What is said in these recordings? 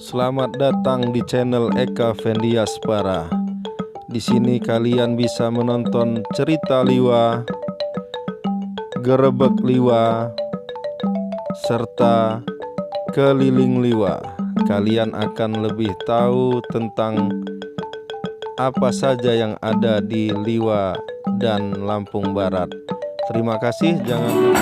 Selamat datang di channel Eka Fendiaspara. Di sini kalian bisa menonton cerita liwa, gerebek liwa, serta keliling liwa. Kalian akan lebih tahu tentang apa saja yang ada di Liwa dan Lampung Barat. Terima kasih, jangan lupa.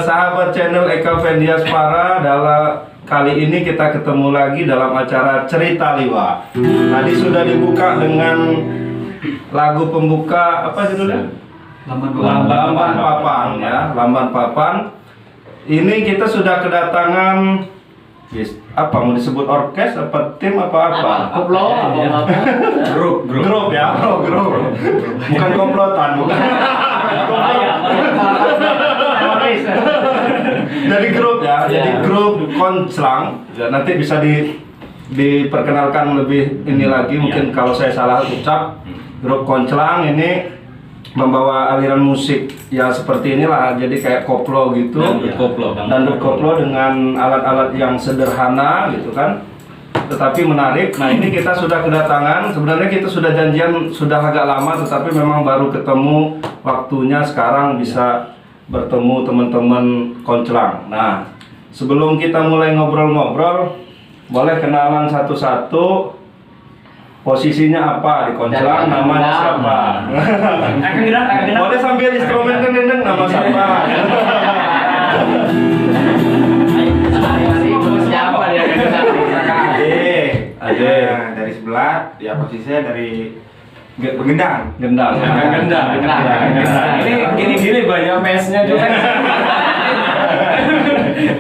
Sahabat channel Eka Fendiaspara, kali ini kita ketemu lagi dalam acara Cerita Liwa. Tadi sudah dibuka dengan lagu pembuka, apa judulnya? Lamban Papan ya, Lamban Papan. Ini kita sudah kedatangan apa mau disebut orkes apa tim apa? Grup ya, grup. Bukan komplotan, bukan. Jadi grup ya, jadi grup Konclang. Ya, nanti bisa diperkenalkan lebih ini lagi, mungkin kalau saya salah ucap. Grup Konclang ini membawa aliran musik ya seperti inilah, jadi kayak koplo gitu, dan koplo dengan alat-alat yang sederhana gitu kan, tetapi menarik. Nah, ini kita sudah kedatangan, sebenarnya kita sudah janjian sudah agak lama, tetapi memang baru ketemu waktunya sekarang bisa bertemu teman-teman Konclang. Nah, sebelum kita mulai ngobrol-ngobrol, boleh kenalan satu-satu. posisinya apa di koncelang, namanya siapa. Boleh sambil instrumen kan Dendeng, nama siapa. Siapa dia? Ade Dari sebelah, ya posisinya dari gendang. Gendang. Ini gini-gini banyak PS-nya juga.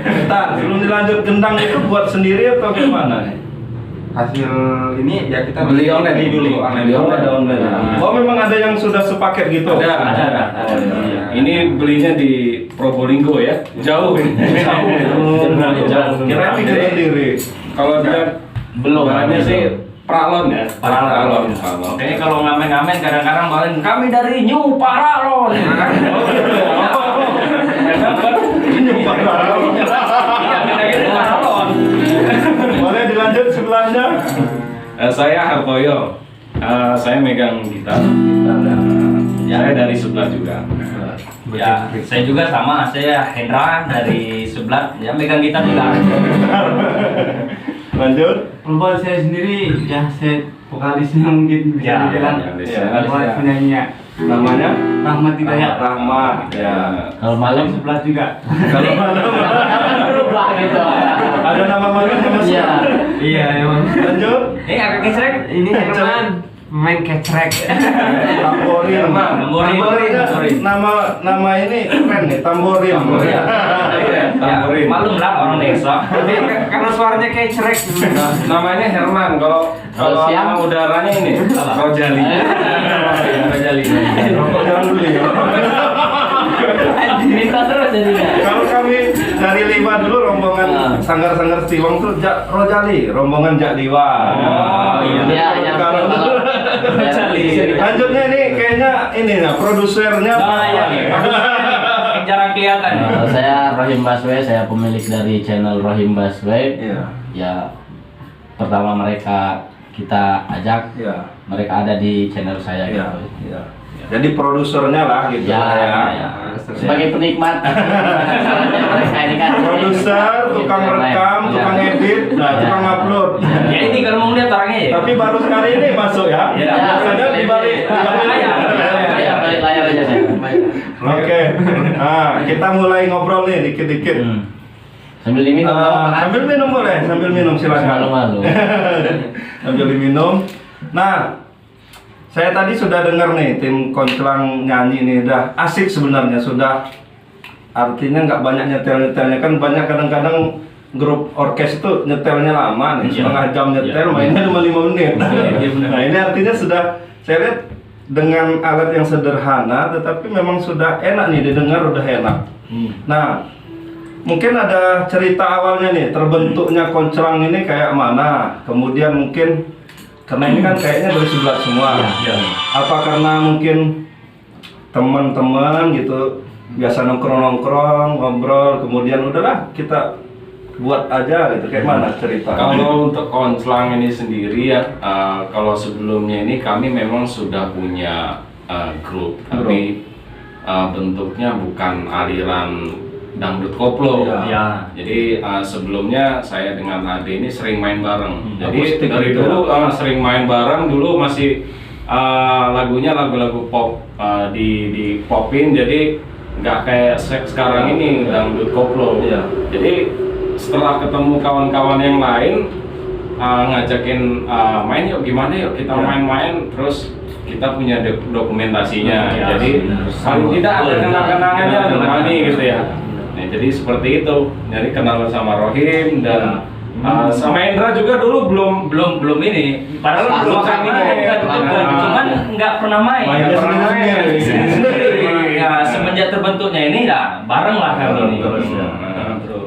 Bentar, sebelum dilanjut gendang itu buat sendiri atau gimana nih? Hasil ini ya kita Beli online. beli dulu online. Oh, ada online. Oh, memang ada yang sudah sepaket gitu. Ada. Oh, iya. Ini belinya di Probolinggo ya. Jauh. Jauh. Kira bikin sendiri. Kalau dia Belum. bahannya sih Pralon ya. Paralon. Kayaknya kalau ngamen-ngamen kadang-kadang balik kami dari New Paralon. Boleh dilanjut sebelahnya. Saya Hartoyo. Saya megang gitar. Saya dari sebelah juga. Ya, saya juga sama. Saya Hendra dari sebelah. Ya, megang gitar juga. Lanjut. Kalau saya sendiri ya saya vokalisnya mungkin bisa Ya, dibilang. ya, Vokalis penyanyinya Namanya Rahmat Hidayat. Rahmat. Ya. Kalau malam Sebelah juga. Kalau malam gitu. ada nama malam nama Iya. siapa? Iya emang. Lanjut. Agak gesrek. Ini Herman main kecrek. Tamborin. Tamborin. Nama ini keren nih, tamborin. Tamborin. Malum lah orang desa. Karena suaranya kecrek. Namanya Herman. Kalau siang? nama udaranya ini Rojali. Rojali. Rokok jangan beli. Minta terus jadinya. Kalau kami dari Lima dulu rombongan sanggar-sanggar Stiwang tuh Rojali, rombongan Jak Diwa. Oh, iya. Iya, Kalau Rojali. lanjutnya ini kayaknya ini nah produsernya Nah, iya. Yang jarang kelihatan. Saya Rohim Baswe, saya pemilik dari channel Rohim Baswe. Iya. Ya, pertama kita ajak, Iya. mereka ada di channel saya Iya. gitu. Iya. Jadi produsernya lah gitu Ya. Sebagai penikmat, mereka ini kan produser, tukang rekam, tukang edit, nah tukang upload. Ya ini kalau mau lihat orangnya ya. Tapi baru sekali ini masuk ya. Iya. Biasanya di balik layar. balik layar aja saya. Oke. Nah, kita mulai ngobrol nih dikit-dikit. Sambil ini Sambil minum boleh, sambil minum silakan. Malu-malu. Sambil diminum. Nah, saya tadi sudah dengar nih tim Koncelang nyanyi ini udah asik sebenarnya, sudah artinya nggak banyak nyetel-nyetelnya kan banyak kadang-kadang grup orkes itu nyetelnya lama nih, setengah jam nyetel, mainnya cuma 5 menit. Nah ini artinya sudah saya lihat dengan alat yang sederhana tetapi memang sudah enak nih didengar, udah enak. Nah mungkin ada cerita awalnya nih terbentuknya Koncelang ini kayak mana, kemudian mungkin karena ini kan kayaknya dari sebelah semua. Apa karena mungkin teman-teman gitu biasa nongkrong-nongkrong, ngobrol, kemudian udahlah kita buat aja gitu. Kayak mana cerita? Kalau untuk Koncelang ini sendiri ya, kalau sebelumnya ini kami memang sudah punya grup, tapi bentuknya bukan aliran dangdut koplo. Ya. Jadi sebelumnya saya dengan Ade ini sering main bareng. Jadi Akustik dari gitu dulu sering main bareng. Dulu masih lagunya lagu-lagu pop, di popin. Jadi nggak kayak sekarang ini dangdut koplo. Iya. Jadi setelah ketemu kawan-kawan yang lain ngajakin main yuk, gimana yuk kita main-main, terus kita punya dokumentasinya. Ya, jadi paling tidak ada kenang-kenangannya Mani gitu ya. Nah, jadi seperti itu. Jadi kenal sama Rohim dan sama Hendra juga dulu belum ini. Padahal belum kami ini cuman nggak pernah main. Mainnya sendiri-sendiri. Ya semenjak terbentuknya ini ya bareng lah kami ini. Terus ya.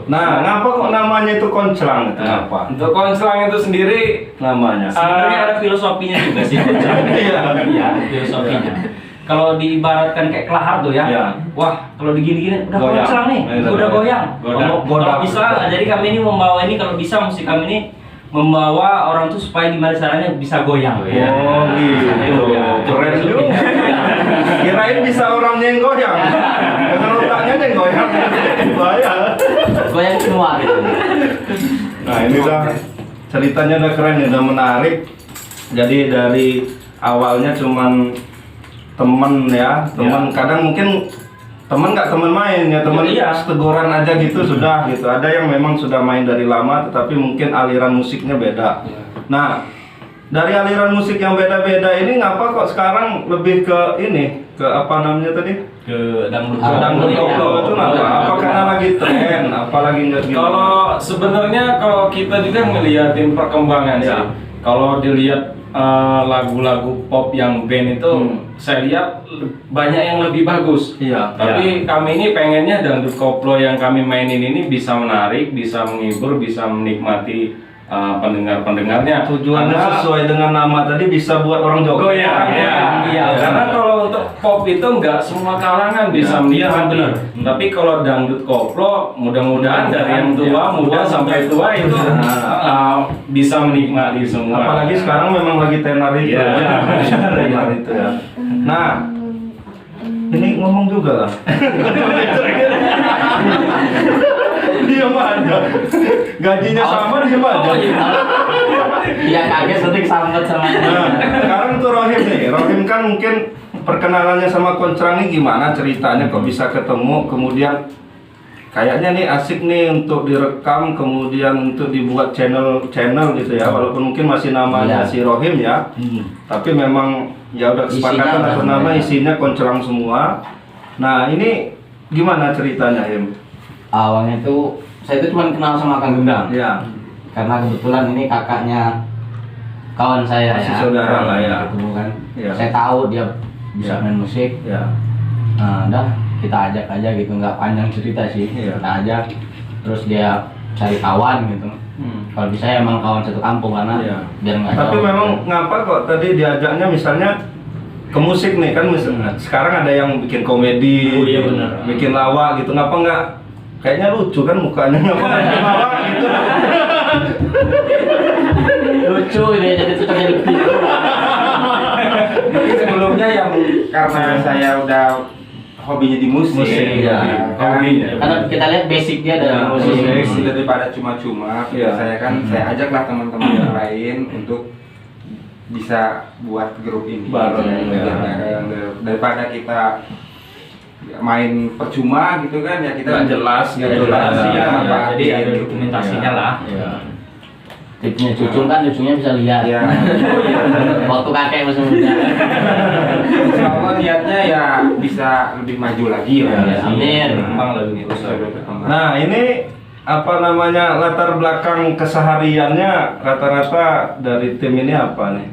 Nah, ngapa kok namanya itu Koncelang? Kenapa? Untuk Koncelang itu sendiri Namanya. Sebenarnya ada filosofinya juga sih. Iya, filosofinya. Kalau diibaratkan kayak kelahar tuh ya, wah kalau digini-gini udah Goyang. Koncelang nih, udah goyang. Godak. Kalau bisa, jadi kami ini membawa ini kalau bisa musik kami ini membawa orang tuh supaya gimana caranya bisa goyang. Oh gitu. Keren juga. Kirain bisa orangnya yang goyang. Dengan otaknya yang goyang. Bahaya. goyang semua gitu. Nah ini udah ceritanya udah keren, udah menarik. Jadi dari awalnya cuman temen ya, temen kadang mungkin temen nggak temen main ya, temen teguran aja gitu sudah gitu. Ada yang memang sudah main dari lama tetapi mungkin aliran musiknya beda. Nah, dari aliran musik yang beda-beda ini ngapa kok sekarang lebih ke ini, ke apa namanya tadi? Ke dangdut Dangdut koplo itu kenapa? Apa karena lagi tren? Apalagi nggak gitu? Kalau sebenarnya kalau kita juga ngeliatin perkembangan sih. Kalau dilihat lagu-lagu pop yang band itu saya lihat banyak yang lebih bagus. Iya. Tapi kami ini pengennya dangdut koplo yang kami mainin ini bisa menarik, bisa menghibur, bisa menikmati pendengar-pendengarnya. Tujuannya sesuai dengan nama tadi bisa buat orang joget. Iya. Karena kalau untuk pop itu nggak semua kalangan bisa menikmati. Tapi kalau dangdut koplo, mudah-mudahan dari yang tua, muda sampai tua itu bisa menikmati semua. Apalagi sekarang memang lagi tenar itu. Tenar itu ya. Nah, ini ngomong juga lah. Diam aja. Gajinya sama diam aja. Iya kaget setik sambet sama. Nah, sekarang tuh Rohim nih. Rohim kan mungkin perkenalannya sama Koncrang nih gimana ceritanya kok bisa ketemu, kemudian kayaknya nih asik nih untuk direkam, kemudian untuk dibuat channel gitu ya, walaupun mungkin masih namanya si Rohim ya, tapi memang ya udah kesepakatan atau nama isinya Koncrang semua. Nah ini gimana ceritanya Him? Awalnya tuh saya itu cuma kenal sama Kang Gendang. Ya. Karena kebetulan ini kakaknya kawan saya Masih ya. saudara lah ya. Ketemu kan. Ya. Saya tahu dia bisa main musik. Ya. Nah, dah kita ajak aja gitu, nggak panjang cerita sih. Iya. Kita ajak, terus dia cari kawan gitu. Kalau bisa emang kawan satu kampung karena Iya. biar nggak Tapi jauh. memang ngapa kok tadi diajaknya misalnya ke musik nih kan sekarang ada yang bikin komedi, bikin lawak gitu, ngapa nggak? Kayaknya lucu kan mukanya, ngapa nggak bikin lawak gitu? lucu ini jadi cocok jadi gitu. Mungkin sebelumnya yang karena saya udah hobinya di musik, ya. Hobinya. Karena kita lihat basic dia dari Ya, musik. musik. daripada cuma-cuma, Iya. saya kan saya ajaklah teman-teman yang lain untuk bisa buat grup ini. Bareng, ya. Daripada kita main percuma gitu kan ya, kita Nggak jelas gitu. Jadi ada dokumentasinya lah. Tipsnya cucu kan, cucunya bisa lihat. ya. Waktu kakek masih muda. Insya Allah niatnya ya bisa lebih maju lagi lah. Ya, amin. Memang lebih terus. Nah ini apa namanya latar belakang kesehariannya rata-rata dari tim ini apa nih?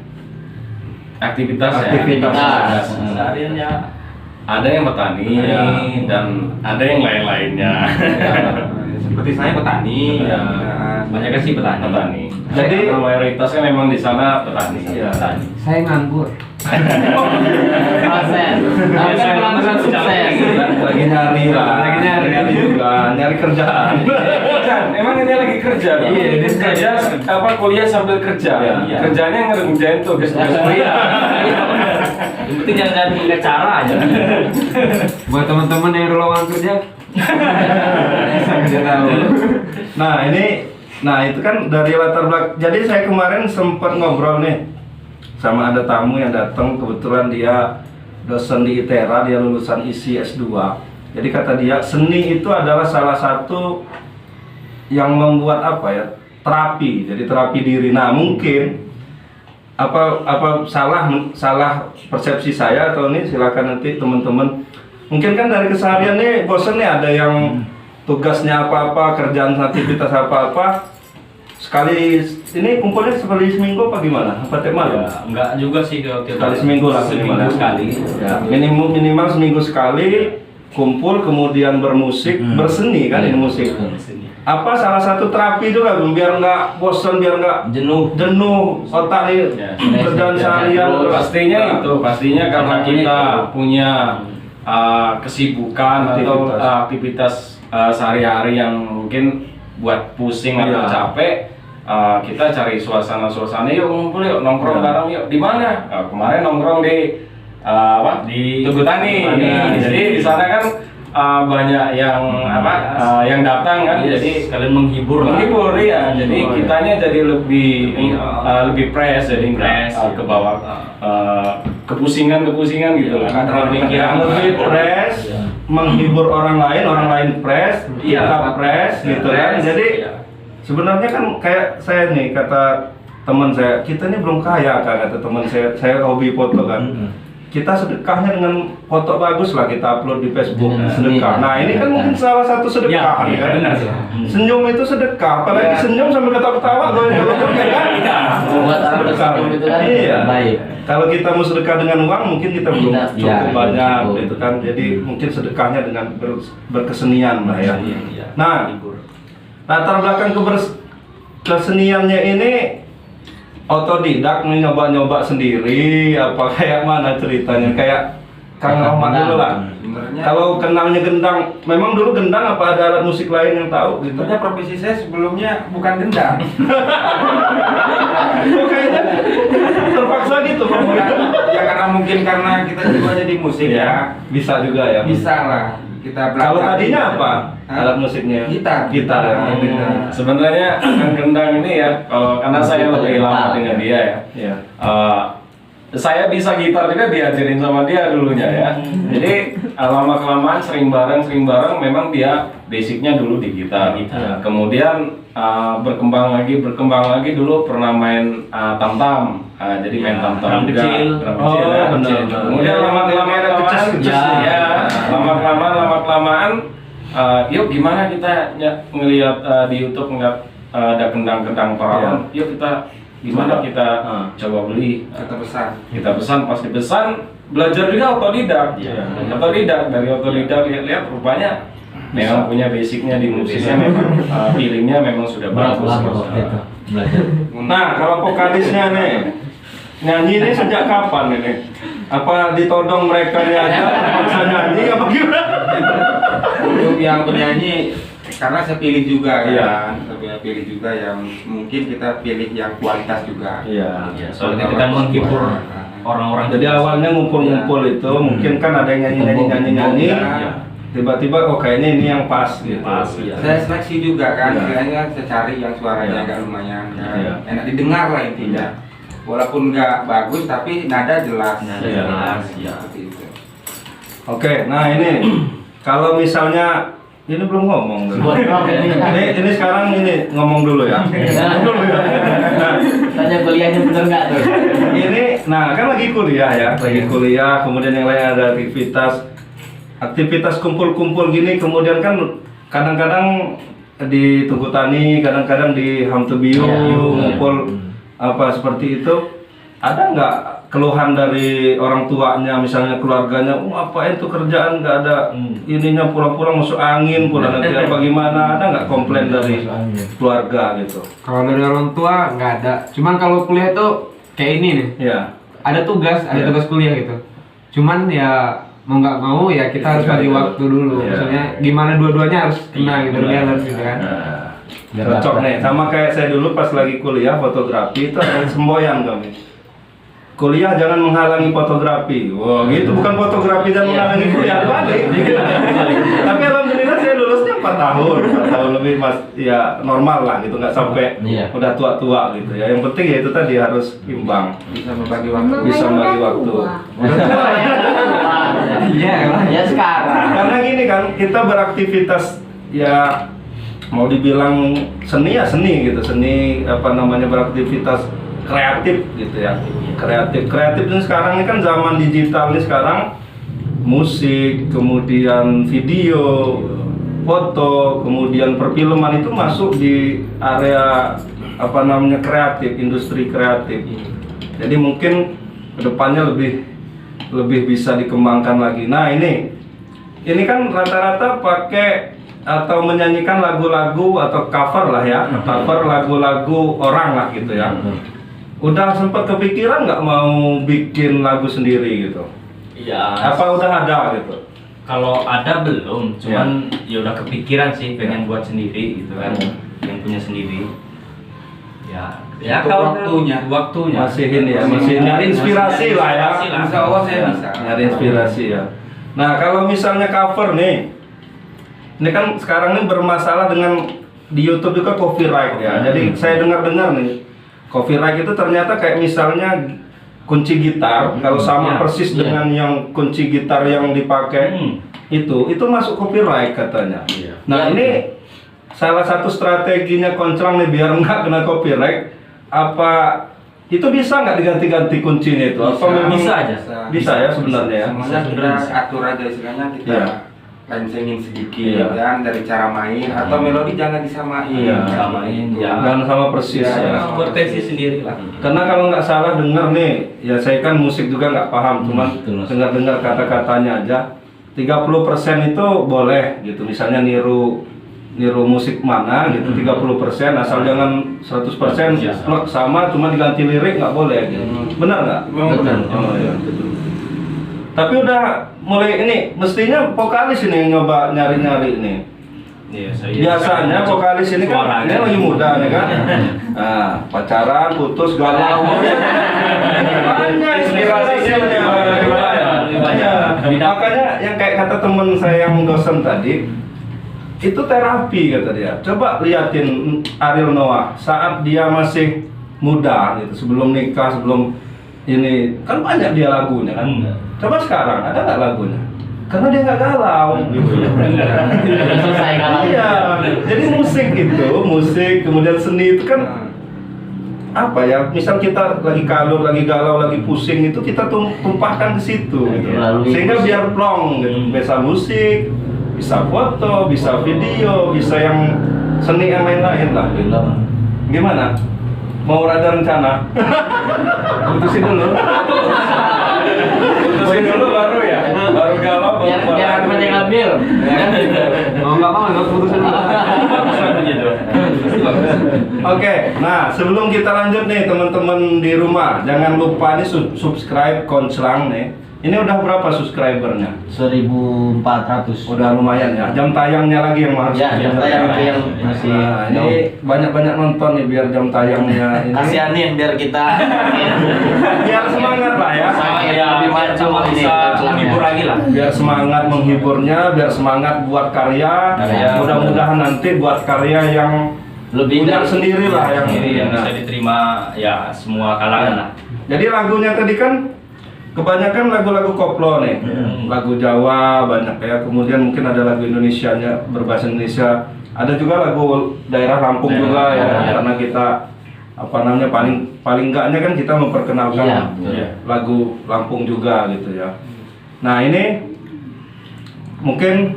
Aktivitas ya. Aktivitas. Seharian ya. Ada yang petani dan ada yang lain-lainnya. Seperti saya petani. Ya. Banyak sih petani. Jadi mayoritasnya memang di sana petani. Iya. Saya nganggur. Proses. Tapi kan pelanggan sukses. lagi nyari lah, nyari juga, nyari kerjaan. Kan, emang ini lagi kerja. Iya, Ini kerja apa kuliah sambil kerja. Iya. Kerjanya ngerjain tugas-tugas kuliah. Yang penting jangan punya cara aja. Buat teman-teman yang lowongan kerja, saya kerja tahu. Nah itu kan dari latar belakang. Jadi saya kemarin sempat ngobrol nih sama ada tamu yang datang, kebetulan dia dosen di ITERA, dia lulusan ISI S2. Jadi kata dia seni itu adalah salah satu yang membuat apa ya, terapi. Jadi terapi diri. Nah mungkin apa salah persepsi saya atau ini silakan nanti teman-teman. Mungkin kan dari keseharian nih bosen nih, ada yang tugasnya apa-apa, kerjaan aktivitas apa-apa. Sekali ini kumpulnya sekali seminggu apa gimana? Apa tiap malam? Ya, enggak juga sih kalau tiap Sekali seminggu lah, seminggu gimana? sekali. Ya, minimal seminggu sekali kumpul, kemudian bermusik, berseni kan ini musik. Apa salah satu terapi juga biar nggak bosan, biar nggak jenuh otak nih Ya. kerjaan seharian. Pastinya karena kita punya kesibukan atau Aktivitas. aktivitas sehari-hari yang mungkin buat pusing atau Iya. capek, kita cari suasana yuk ngumpul yuk nongkrong bareng yuk di mana. Kemarin nongkrong di Di Tugu Tani. Tani. Jadi di sana kan banyak yang yang datang kan, jadi sekalian menghibur ya. Jadi kitanya jadi lebih fresh, jadi nggak ke bawah kepusingan gitu lah. Lebih fresh, menghibur orang lain fresh, kita fresh gitu kan. Jadi sebenarnya kan kayak saya nih, kata teman saya, kita ini belum kaya kan, kata teman saya hobi foto kan. Kita sedekahnya dengan foto bagus lah, kita upload di Facebook, sedekah. Nah ini kan mungkin salah satu sedekah kan. Senyum itu sedekah, apalagi senyum sambil ketawa-ketawa kan. Buat orang tersebut itu kan baik. Kalau kita mau sedekah dengan uang mungkin kita belum cukup banyak gitu kan. Jadi mungkin sedekahnya dengan berkesenian lah ya. Nah, latar belakang keseniannya ini otodidak, nyoba-nyoba sendiri apa kayak mana ceritanya? Kayak Kang Rahmat dulu lah. Kalau kenalnya gendang, memang dulu gendang apa ada alat musik lain yang tahu gitu? Sebenarnya profesi saya sebelumnya bukan gendang. Kayaknya terpaksa gitu. Ya karena mungkin karena kita juga jadi musik ya. Bisa juga ya. Bisa lah. Kita belajar. Kalau tadinya apa? Alat musiknya? Gitar. Gitar ya. Sebenarnya Kang Gendang ini ya, karena saya lebih lama dengan dia ya. Saya bisa gitar juga diajarin sama dia dulunya ya. Jadi lama kelamaan sering bareng memang dia basicnya dulu di gitar. Kemudian berkembang lagi dulu pernah main tam-tam. Jadi main tam-tam juga. Drum kecil. Kemudian lama kelamaan yuk gimana kita ngelihat di YouTube ngeliat ada kendang-kendang parawan. Yuk kita gimana kita coba beli, kita pesan, pas dipesan belajar juga otodidak. Dari otodidak lihat rupanya memang punya basicnya di musiknya, memang feelingnya memang sudah bagus. Nah kalau vokalisnya nih nyanyi ini sejak kapan ini? Apa ditodong mereka nih aja bisa nyanyi apa gimana? Untuk yang bernyanyi karena saya pilih juga kan, saya pilih juga yang mungkin kita pilih yang kualitas juga. Soalnya kita menghibur orang-orang. Jadi awalnya ngumpul-ngumpul itu mungkin kan ada yang nyanyi, tiba-tiba oh kayaknya ini yang pas gitu. Saya seleksi juga kan, kayaknya saya cari yang suaranya agak lumayan enak didengar lah intinya. Walaupun nggak bagus tapi nada jelas. Seperti itu. Oke, nah ini kalau misalnya ini belum ngomong dulu. Ini sekarang ini ngomong dulu ya. Tanya kuliahnya bener nggak tuh? Ini, nah kan lagi kuliah ya, kemudian yang lain ada aktivitas kumpul-kumpul gini, kemudian kan kadang-kadang di Tugu Tani, kadang-kadang di Hamtebiu ngumpul apa seperti itu. Ada nggak keluhan dari orang tuanya, misalnya keluarganya, apa itu kerjaan nggak ada ininya, pulang-pulang masuk angin, pulang nanti apa gimana? Ada nggak komplain dari keluarga gitu? Kalau dari orang tua nggak ada. Cuman kalau kuliah tuh kayak ini nih. Ada tugas kuliah gitu. Cuman ya mau nggak mau ya kita harus bagi waktu dulu. Maksudnya gimana dua-duanya harus kena gitu, balance gitu kan. Cocok nih, sama kayak saya dulu pas lagi kuliah fotografi itu ada semboyan kami. Kuliah jangan menghalangi fotografi. Wah, gitu bukan fotografi dan menghalangi kuliah, balik. Tapi alhamdulillah saya lulusnya 4 tahun lebih mas, ya normal lah gitu, nggak sampai udah tua-tua gitu ya. Yang penting ya itu tadi harus imbang, Bisa membagi waktu. Ya sekarang. Karena gini kan, kita beraktivitas ya mau dibilang seni ya seni gitu, beraktivitas kreatif gitu ya. Kreatif ini sekarang ini kan zaman digital ini sekarang, musik, kemudian video, foto, kemudian perfilman itu masuk di area kreatif, industri kreatif. Jadi mungkin kedepannya lebih bisa dikembangkan lagi. Nah ini kan rata-rata pakai atau menyanyikan lagu-lagu atau cover lah ya, cover lagu-lagu orang lah gitu ya. Udah sempat kepikiran nggak mau bikin lagu sendiri gitu? Iya. Apa udah ada gitu? Kalau ada belum, cuman ya udah kepikiran sih pengen buat sendiri gitu kan, yang punya sendiri. Ya kalau waktunya masih ini ya, masih nyari inspirasi lah ya. Insya Allah saya bisa nyari inspirasi ya. Nah kalau misalnya cover nih, ini kan sekarang ini bermasalah dengan di YouTube juga copyright ya. Jadi saya dengar-dengar nih, copyright itu ternyata kayak misalnya kunci gitar, kalau sama persis dengan yang kunci gitar yang dipakai itu masuk copyright katanya. Nah ini salah satu strateginya Konclang nih biar nggak kena copyright, apa itu bisa nggak diganti-ganti kuncinya itu? Apa memang bisa ya sebenarnya ya? Semuanya kita atur aja istilahnya, kita lencengin sedikit kan dari cara main atau melodi jangan disamain. Jangan sama persis ya. Berversi sendiri lah. Karena kalau nggak salah dengar nih, ya saya kan musik juga nggak paham, cuman dengar-dengar kata-katanya aja. 30% itu boleh gitu, misalnya niru musik mana gitu, 30% asal jangan 100% plek sama, cuma diganti lirik nggak boleh gitu. Benar nggak? Benar. Oh, ya. Tapi udah mulai ini, mestinya vokalis ini nyoba nyari-nyari ini. Biasanya vokalis ini kan ini lagi muda nih kan. Nah, pacaran, putus, galau. Banyak inspirasinya. Makanya yang kayak kata temen saya yang dosen tadi, itu terapi kata dia. Coba liatin Ariel Noah saat dia masih muda gitu, sebelum nikah, sebelum ini kan banyak dia lagunya kan. Coba sekarang ada nggak lagunya? Karena dia nggak galau gitu. Selesai galau. Iya. Jadi musik kemudian seni itu kan apa ya? Misal kita lagi galau, lagi pusing itu kita tumpahkan ke situ gitu. Sehingga biar plong gitu. Bisa musik, bisa foto, bisa video, bisa yang seni yang lain-lain lah. Gimana? Mau ada rencana? Putusin dulu. Putusin dulu baru ya. Baru galau baru. Biar teman yang ngambil. Mau nggak mau nggak putusin dulu. Oke, nah sebelum kita lanjut nih teman-teman di rumah, jangan lupa nih subscribe Konclang nih. Ini udah berapa subscribernya? 1.400. Udah lumayan ya. Jam tayangnya lagi yang harus. Ya, jam tayang yang masih. Nah, ini banyak-banyak nonton nih biar jam tayangnya ini. Kasianin biar kita Biar semangat lah ya. lebih maju ini. Menghibur lagi lah. Biar semangat menghiburnya, biar semangat buat karya. Mudah-mudahan nanti buat karya yang Lebih punya sendiri lah yang Ini yang Nah, bisa diterima ya semua kalangan lah. jadi lagunya tadi kan kebanyakan lagu-lagu koplo nih, lagu Jawa banyak ya. Kemudian mungkin ada lagu Indonesianya berbahasa Indonesia. Ada juga lagu daerah Lampung juga ya, karena kita apa namanya paling enggaknya kan kita memperkenalkan lagu Lampung juga gitu ya. Nah ini mungkin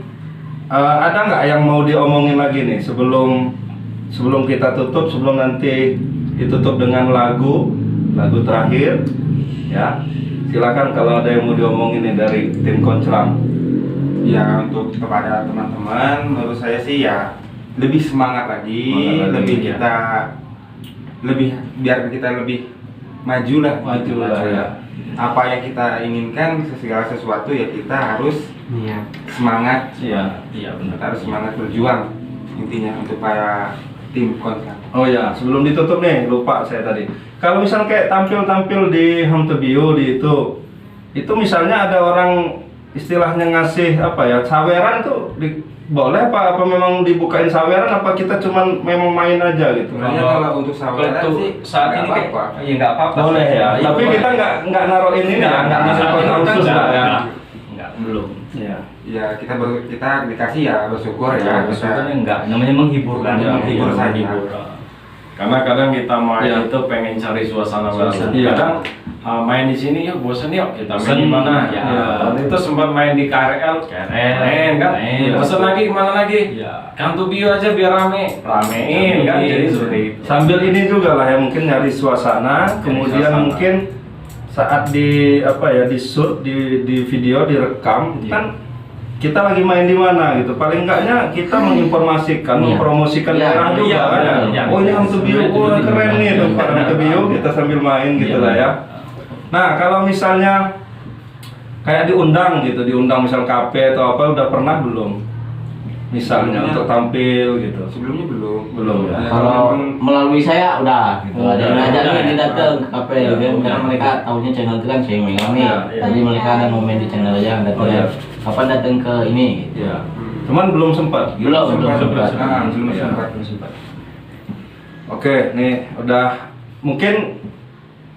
ada nggak yang mau diomongin lagi nih sebelum kita tutup, sebelum nanti ditutup dengan lagu terakhir ya. Silakan kalau ada yang mau diomongin nih dari tim Konclang. Ya untuk kepada teman-teman, menurut saya sih ya lebih semangat lagi, biar kita lebih maju lah ya. Apa yang kita inginkan, segala sesuatu ya kita harus semangat. Iya benar. Kita harus semangat berjuang intinya untuk para tim Konclang. Oh ya, sebelum ditutup nih, lupa saya tadi. Kalau misalnya kayak tampil di Hamtebio di itu misalnya ada orang istilahnya ngasih apa ya, saweran tuh boleh apa memang dibukain saweran, apa kita cuman memang main aja gitu? Kalau untuk saweran sih saat ini kayak ya nggak apa-apa. Boleh ya. Tapi kita nggak naruhin ini ya, nggak naruhin khusus lah ya. Nggak, belum. Ya kita dikasih ya bersyukur ya. Maksudnya enggak, namanya menghibur kan, Menghibur saja. Karena kadang kita main itu pengen cari suasana baru. Kadang main di sini yuk bosan yuk kita main di mana. Waktu itu sempat main di KRL main kan. Bosan lagi kemana lagi? Hamtebio aja biar ramein kan. Jadi seperti itu. Sambil ini juga lah ya, mungkin nyari suasana, kemudian mungkin saat di shoot di video direkam kan kita lagi main di mana gitu, paling enggaknya kita menginformasikan, mempromosikan daerah juga kan. Oh ini Hamtebio, keren nih tempat Hamtebio, kita sambil main gitu lah ya. Nah kalau misalnya kayak diundang misal kafe atau apa, udah pernah belum? Misalnya untuk tampil gitu. Sebelumnya belum ya. Kalau melalui saya udah gitu. Ada yang ngajakin dia datang ke kafe, karena mereka tahunya channel itu kan saya megang nih. Jadi mereka ada momen di channel aja datang. Kapan datang ke ini? Gitu. Cuman belum sempat. Belum sempat. Belum Ya. sempat. Oke, nih udah mungkin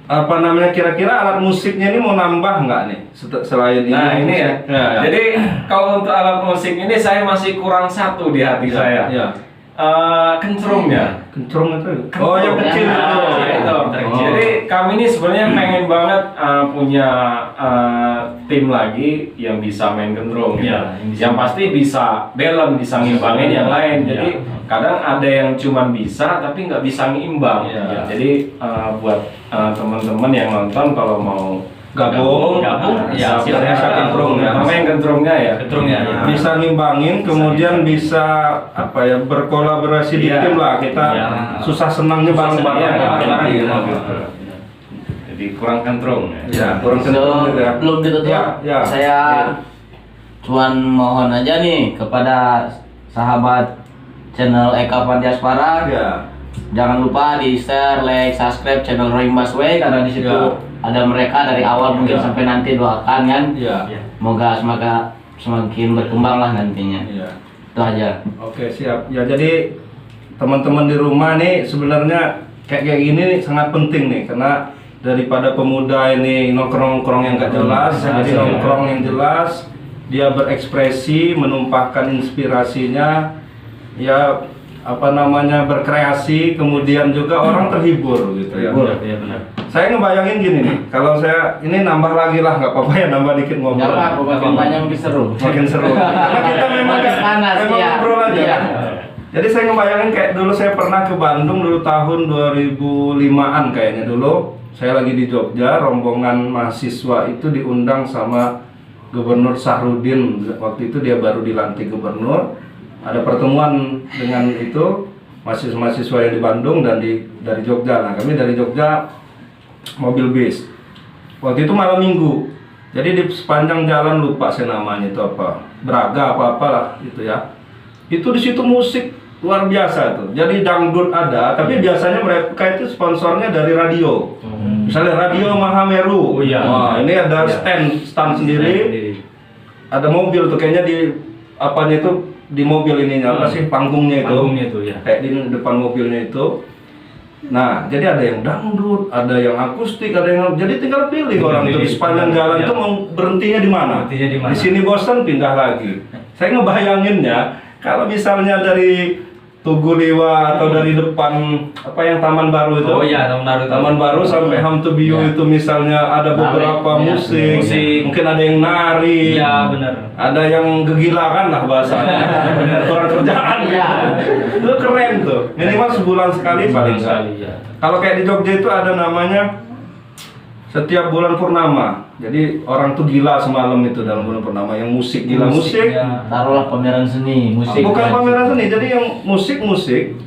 apa namanya kira-kira alat musiknya ini mau nambah nggak nih selain ini? Nah ini ya. Ya. Jadi kalau untuk alat musik ini saya masih kurang satu di hati saya. Ya. Kentrungnya. Kentrung itu. Oh, yang kecil Nah, itu. itu. Jadi kami ini sebenarnya pengen banget punya tim lagi yang bisa main kentrung. Ya, Yang pasti bisa balance, bisa ngimbangin yang lain. Jadi kadang ada yang cuman bisa tapi nggak bisa ngimbang. Ya. Jadi buat teman-teman yang nonton kalau mau Gabung, ya, silakan kentrung ya. namanya kentrungnya ya. Kentrungnya. Bisa ngimbangin, kemudian bisa apa ya berkolaborasi di Iya. tim lah. Kita Iya. susah senangnya bareng-bareng. Iya, lah. bareng-bareng Iya. gitu. Jadi kurang kentrung ya. Ya, kurang kentrung ya. Belum ditutup. Ya. Saya cuman mohon aja nih kepada sahabat channel Eka Pandiaspara. Ya. Jangan lupa di share, like, subscribe channel Rohing Busway karena di situ Ya. ada mereka dari awal mungkin sampai nanti doakan kan. Ya. Semoga semakin berkembang lah nantinya. Iya. Itu aja. Oke, siap. Ya, jadi teman-teman di rumah nih sebenarnya kayak gini nih sangat penting nih karena daripada pemuda ini nongkrong-nongkrong yang gak jelas, jadi nongkrong yang jelas, dia berekspresi, menumpahkan inspirasinya, ya apa namanya berkreasi, kemudian juga orang terhibur gitu ya. Iya benar. Saya ngebayangin gini nih, kalau saya ini nambah lagi lah, nggak apa-apa ya nambah dikit ngobrol. Jangan apa makin banyak makin seru. Makin seru. Karena kita memang Makin panas, memang iya. ngobrol aja. Iya. Kan? Jadi saya ngebayangin kayak dulu saya pernah ke Bandung dulu tahun 2005-an kayaknya dulu. Saya lagi di Jogja, rombongan mahasiswa itu diundang sama Gubernur Sahrudin. Waktu itu dia baru dilantik gubernur. Ada pertemuan dengan itu mahasiswa yang di Bandung dan dari Jogja. Nah, kami dari Jogja mobil bis. Waktu itu malam minggu. Jadi di sepanjang jalan lupa saya namanya itu apa. Braga apa-apalah gitu ya. Itu di situ musik luar biasa tuh. Jadi dangdut ada, tapi biasanya mereka itu sponsornya dari radio. Misalnya Radio Mahameru. Oh, iya. Wah, ini ada stand sendiri. Ada mobil tuh kayaknya di apanya itu di mobil ininya apa sih panggungnya itu. Panggungnya itu ya. Kayak di depan mobilnya itu. Nah, jadi ada yang dangdut, ada yang akustik, ada yang jadi tinggal pilih orang itu di sepanjang jalan Ya. itu mau berhentinya di mana. Berhentinya di mana. Di sini bosan pindah lagi. Saya ngebayanginnya kalau misalnya dari Tugu Liwa atau dari depan apa yang Taman Baru itu. Oh iya, Taman Baru. Taman Baru sampai Ham to Bio itu misalnya ada beberapa Ya. musik, Musik. mungkin ada yang nari. Iya benar. Ada yang gegilakan lah bahasanya. Orang kerjaan Iya. Itu keren tuh. Minimal sebulan sekali paling nggak. Sekali ya. Kalau kayak di Jogja itu ada namanya setiap bulan purnama. Jadi orang tuh gila semalam itu dalam bulan purnama yang musik gila musik. ya. Taruhlah pameran seni, musik. Bukan pameran seni, jadi yang musik,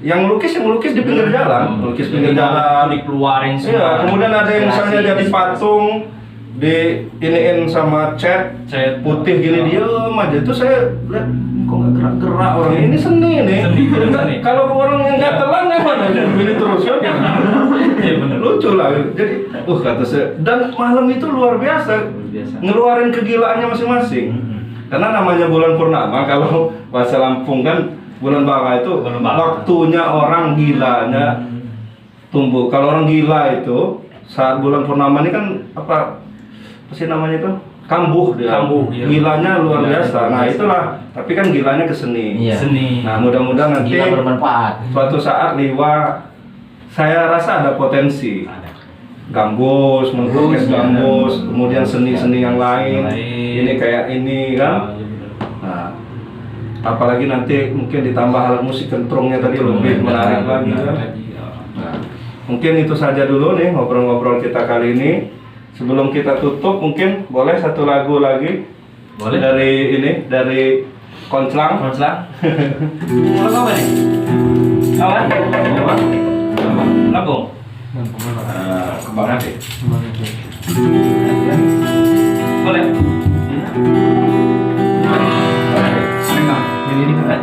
yang lukis di pinggir jalan, melukis pinggir jalan. Dikeluarin semua. Iya, kemudian ada yang misalnya Inspirasi. jadi patung di iniin sama cat putih gini diem aja. Itu saya lihat kok nggak gerak-gerak orang ini seni nih. Seni. Kalau orang yang nggak telan gimana? Ini terus kan? Iya benar. Lucu lah. Jadi, kata saya. Dan malam itu luar biasa. Biasa. Ngeluarin kegilaannya masing-masing. Karena namanya bulan purnama, kalau bahasa Lampung kan bulan baka itu Bulan baka. waktunya orang gilanya tumbuh. Kalau orang gila itu saat bulan purnama ini kan apa sih namanya itu? Kambuh dia. Kambuh, iya. Gilanya luar Gila, biasa. luar Nah, biasa. itulah. Tapi kan gilanya ke seni. Iya. Seni. Nah, mudah-mudahan nanti Gila bermanfaat. suatu saat Liwa saya rasa ada potensi. Ada. Gambus, melukis Iya. gambus, kemudian seni-seni yang lain. Lain. Ini kayak ini kan. Iya, benar. Nah, apalagi nanti mungkin ditambah alat musik kentrungnya tadi lebih menarik lagi kan. Nah, mungkin itu saja dulu nih ngobrol-ngobrol kita kali ini. Sebelum kita tutup mungkin boleh satu lagu lagi. Boleh. Dari Konclang. Konslang. Lagu apa nih? Apa? Lagu. Kembang hati. Boleh. Ini keren.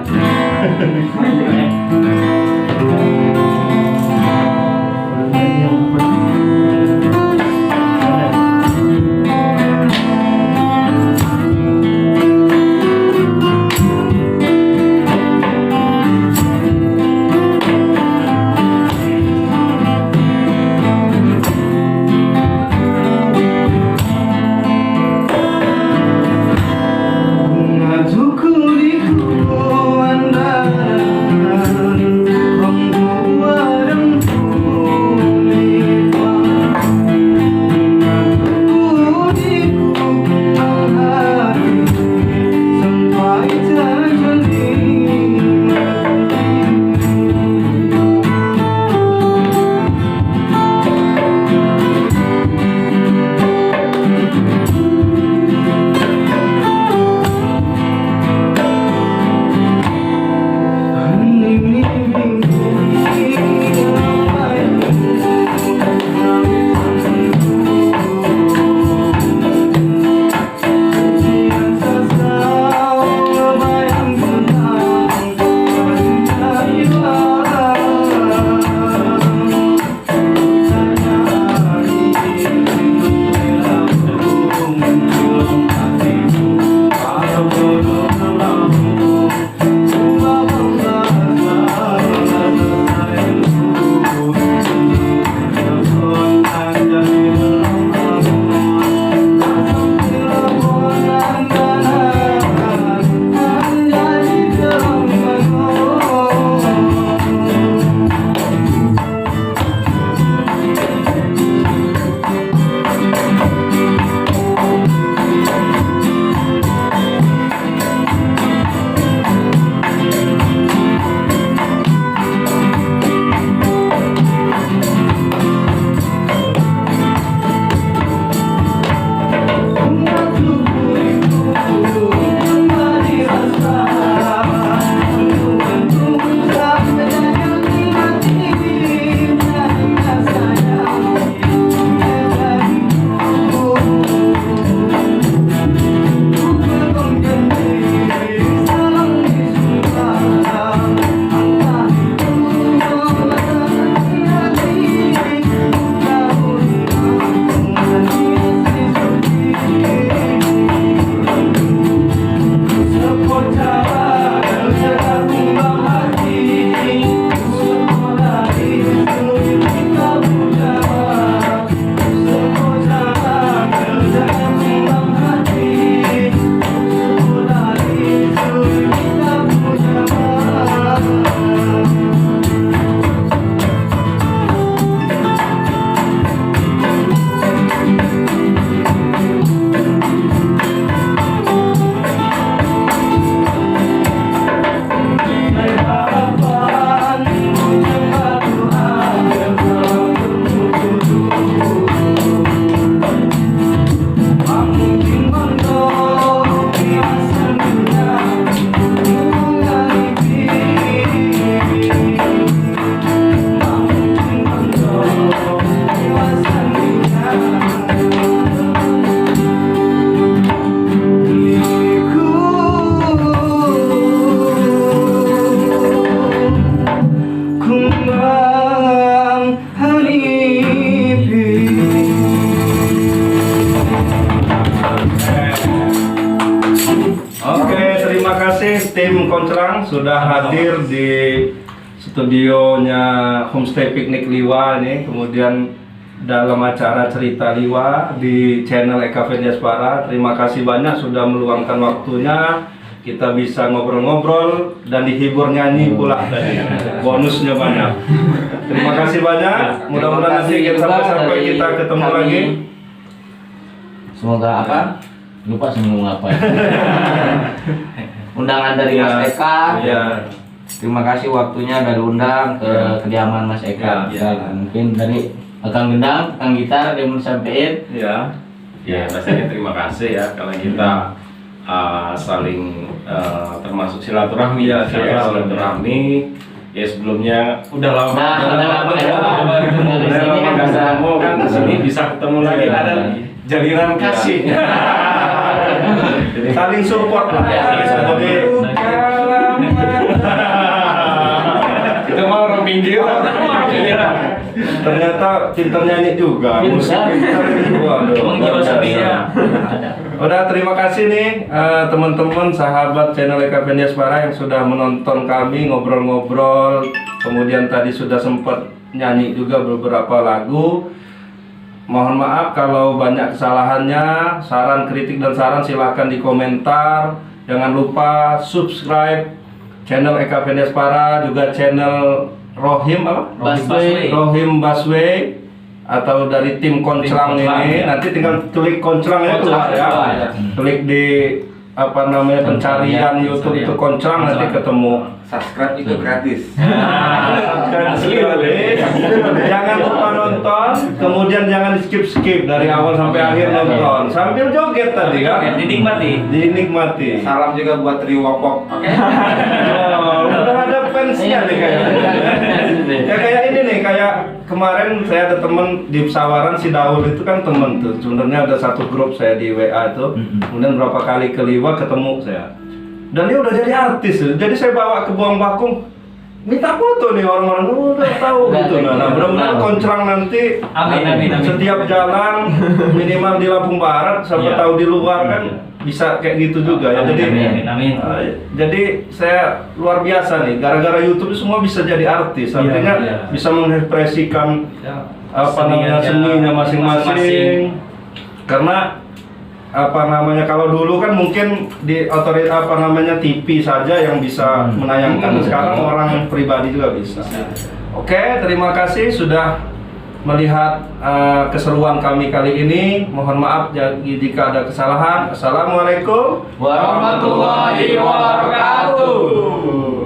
Koncelang sudah hadir di studionya Homestay Piknik Liwa ini, kemudian dalam acara Cerita Liwa di channel Eka Diaspora. Terima kasih banyak sudah meluangkan waktunya. Kita bisa ngobrol-ngobrol dan dihibur nyanyi pula tadi. Bonusnya banyak. Terima kasih banyak. Mudah-mudahan nanti kita sampai kita ketemu lagi. Semoga apa? Lupa ngomong apa ya. Undangan dari Mas Eka. Ya. Terima kasih waktunya dari undang ke kediaman Mas Eka. Dan mungkin dari Kang Gendang, Kang Gitar dia mau disampaikan. Ya, rasanya terima kasih ya karena kita saling termasuk silaturahmi silaturahmi. Ya sebelumnya udah lama kan sini bisa ketemu lagi, ada jalinan kasih. Saling support lah. Jadi kita mau orang pinggir. ternyata pintar nyanyi juga, musik pintar juga. Udah, terima kasih nih teman-teman sahabat channel Eka Diaspora yang sudah menonton kami ngobrol-ngobrol. Kemudian tadi sudah sempat nyanyi juga beberapa lagu. Mohon maaf kalau banyak kesalahannya. Saran, kritik dan saran silahkan di komentar. Jangan lupa subscribe channel Eka Diaspora, juga channel Rohim Baswe atau dari tim Koncelang ini. Nanti tinggal klik Koncelang itu ya. Klik di pencarian YouTube itu Koncelang, nanti ketemu. Subscribe itu gratis. Jangan lupa nonton, kemudian jangan skip dari awal sampai akhir nonton. Sambil joget tadi kan. Dinikmati. Salam juga buat Riwopok. Udah ada fansnya nih kayaknya. Ya kayak ini nih, kayak kemarin saya ada temen di Pesawaran, si Daul itu kan temen tuh. Sebenarnya ada satu grup saya di WA itu. Kemudian berapa kali ke Liwa ketemu saya. Dan dia udah jadi artis. Jadi saya bawa ke Buang Bakung, minta foto nih orang-orang, udah tahu gitu. Nah, mudah-mudahan Koncelang nanti setiap jalan minimal di Lampung Barat, siapa tahu di luar kan bisa kayak gitu juga ya. Jadi saya luar biasa nih, gara-gara YouTube semua bisa jadi artis. Artinya bisa mengekspresikan seninya masing-masing. Karena kalau dulu kan mungkin di TV saja yang bisa menayangkan. Sekarang orang pribadi juga bisa. Oke, terima kasih sudah melihat keseruan kami kali ini. Mohon maaf jika ada kesalahan. Assalamualaikum warahmatullahi wabarakatuh.